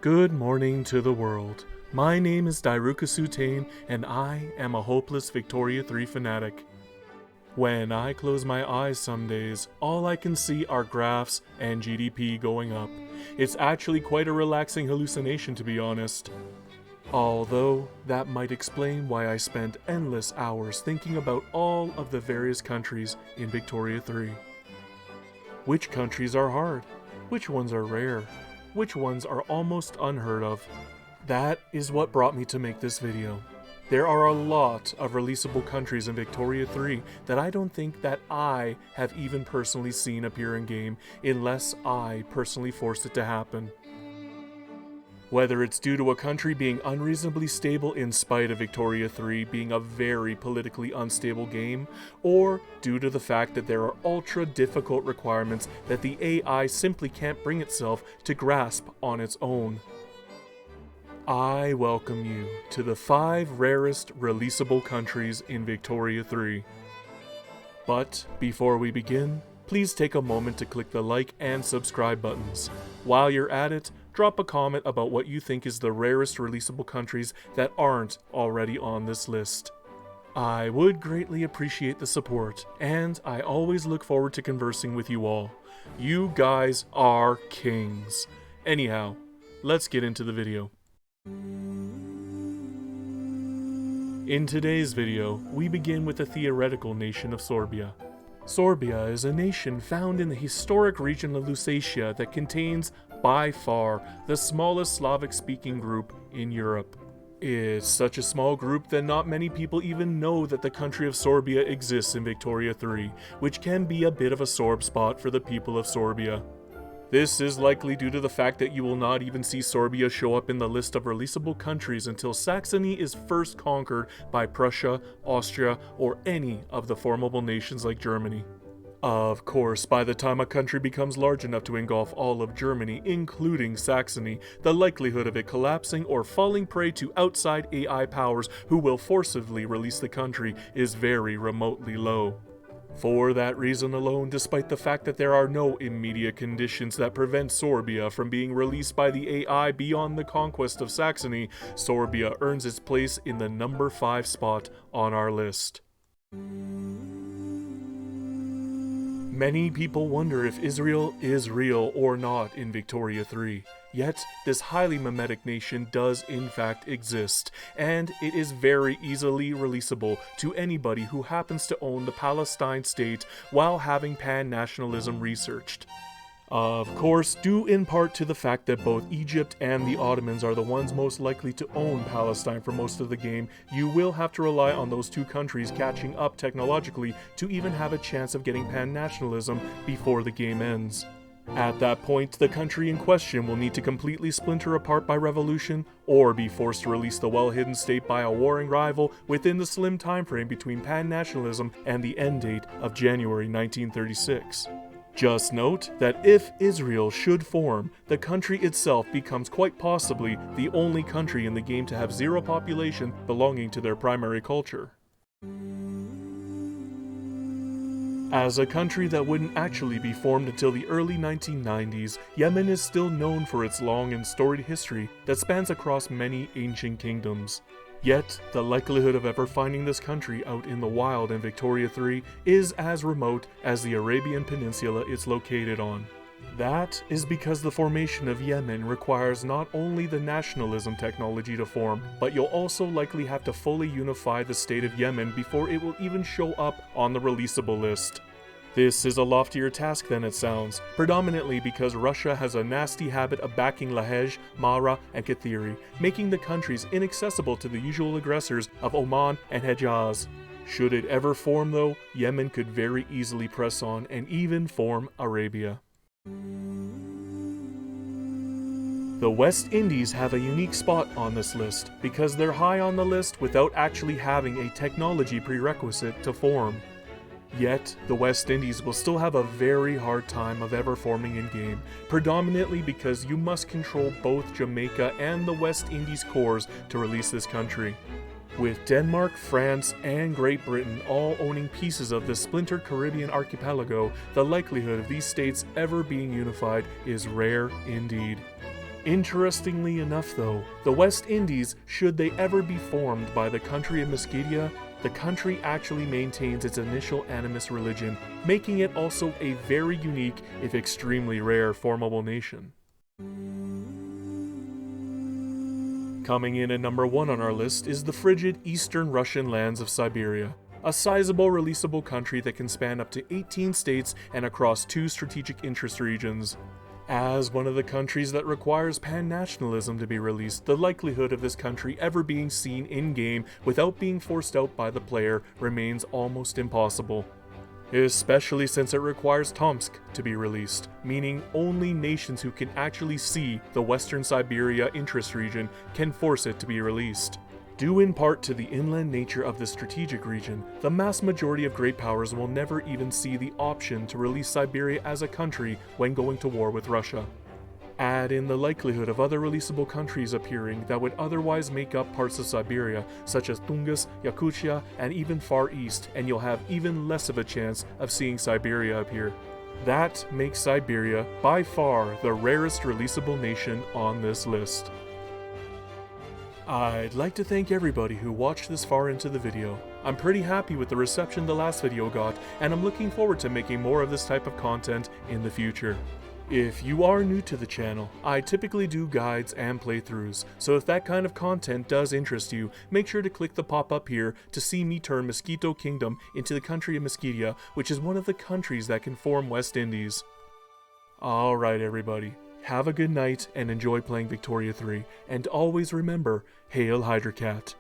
Good morning to the world. My name is Dairuka and I am a hopeless Victoria 3 fanatic. When I close my eyes some days, all I can see are graphs and GDP going up. It's actually quite a relaxing hallucination, to be honest. Although, that might explain why I spent endless hours thinking about all of the various countries in Victoria 3. Which countries are hard? Which ones are rare? Which ones are almost unheard of? That is what brought me to make this video. There are a lot of releasable countries in Victoria 3 that I don't think that I have even personally seen appear in game unless I personally forced it to happen. Whether it's due to a country being unreasonably stable in spite of Victoria 3 being a very politically unstable game, or due to the fact that there are ultra difficult requirements that the AI simply can't bring itself to grasp on its own. I welcome you to the 5 rarest releasable countries in Victoria 3. But before we begin, please take a moment to click the like and subscribe buttons. While you're at it, drop a comment about what you think is the rarest releasable countries that aren't already on this list. I would greatly appreciate the support, and I always look forward to conversing with you all. You guys are kings. Anyhow, let's get into the video. In today's video, we begin with the theoretical nation of Sorbia. Sorbia is a nation found in the historic region of Lusatia that contains, by far, the smallest Slavic-speaking group in Europe. It's such a small group that not many people even know that the country of Sorbia exists in Victoria 3, which can be a bit of a sore spot for the people of Sorbia. This is likely due to the fact that you will not even see Sorbia show up in the list of releasable countries until Saxony is first conquered by Prussia, Austria, or any of the formable nations like Germany. Of course, by the time a country becomes large enough to engulf all of Germany, including Saxony, the likelihood of it collapsing or falling prey to outside AI powers who will forcibly release the country is very remotely low. For that reason alone, despite the fact that there are no immediate conditions that prevent Sorbia from being released by the AI beyond the conquest of Saxony, Sorbia earns its place in the number 5 spot on our list. Many people wonder if Israel is real or not in Victoria 3. Yet, this highly mimetic nation does in fact exist, and it is very easily releasable to anybody who happens to own the Palestine state while having pan-nationalism researched. Of course, due in part to the fact that both Egypt and the Ottomans are the ones most likely to own Palestine for most of the game, you will have to rely on those two countries catching up technologically to even have a chance of getting pan-nationalism before the game ends. At that point, the country in question will need to completely splinter apart by revolution, or be forced to release the well-hidden state by a warring rival within the slim timeframe between pan-nationalism and the end date of January 1936. Just note that if Israel should form, the country itself becomes quite possibly the only country in the game to have zero population belonging to their primary culture. As a country that wouldn't actually be formed until the early 1990s, Yemen is still known for its long and storied history that spans across many ancient kingdoms. Yet, the likelihood of ever finding this country out in the wild in Victoria 3 is as remote as the Arabian Peninsula it's located on. That is because the formation of Yemen requires not only the nationalism technology to form, but you'll also likely have to fully unify the state of Yemen before it will even show up on the releasable list. This is a loftier task than it sounds, predominantly because Russia has a nasty habit of backing Lahej, Mahra, and Kathiri, making the countries inaccessible to the usual aggressors of Oman and Hejaz. Should it ever form though, Yemen could very easily press on and even form Arabia. The West Indies have a unique spot on this list because they're high on the list without actually having a technology prerequisite to form. Yet, the West Indies will still have a very hard time of ever forming in-game, predominantly because you must control both Jamaica and the West Indies cores to release this country. With Denmark, France, and Great Britain all owning pieces of this splintered Caribbean archipelago, the likelihood of these states ever being unified is rare indeed. Interestingly enough though, the West Indies, should they ever be formed by the country of Musketia, the country actually maintains its initial animist religion, making it also a very unique, if extremely rare, formable nation. Coming in at number 1 on our list is the frigid eastern Russian lands of Siberia, a sizable releasable country that can span up to 18 states and across 2 strategic interest regions. As one of the countries that requires pan-nationalism to be released, the likelihood of this country ever being seen in-game without being forced out by the player remains almost impossible. Especially since it requires Tomsk to be released, meaning only nations who can actually see the Western Siberia interest region can force it to be released. Due in part to the inland nature of the strategic region, the mass majority of great powers will never even see the option to release Siberia as a country when going to war with Russia. Add in the likelihood of other releasable countries appearing that would otherwise make up parts of Siberia, such as Tungus, Yakutia, and even Far East, and you'll have even less of a chance of seeing Siberia appear. That makes Siberia by far the rarest releasable nation on this list. I'd like to thank everybody who watched this far into the video. I'm pretty happy with the reception the last video got, and I'm looking forward to making more of this type of content in the future. If you are new to the channel, I typically do guides and playthroughs, so if that kind of content does interest you, make sure to click the pop-up here to see me turn Mosquito Kingdom into the country of Musketia, which is one of the countries that can form West Indies. Alright everybody, have a good night and enjoy playing Victoria 3, and always remember, Hail Hydra Cat.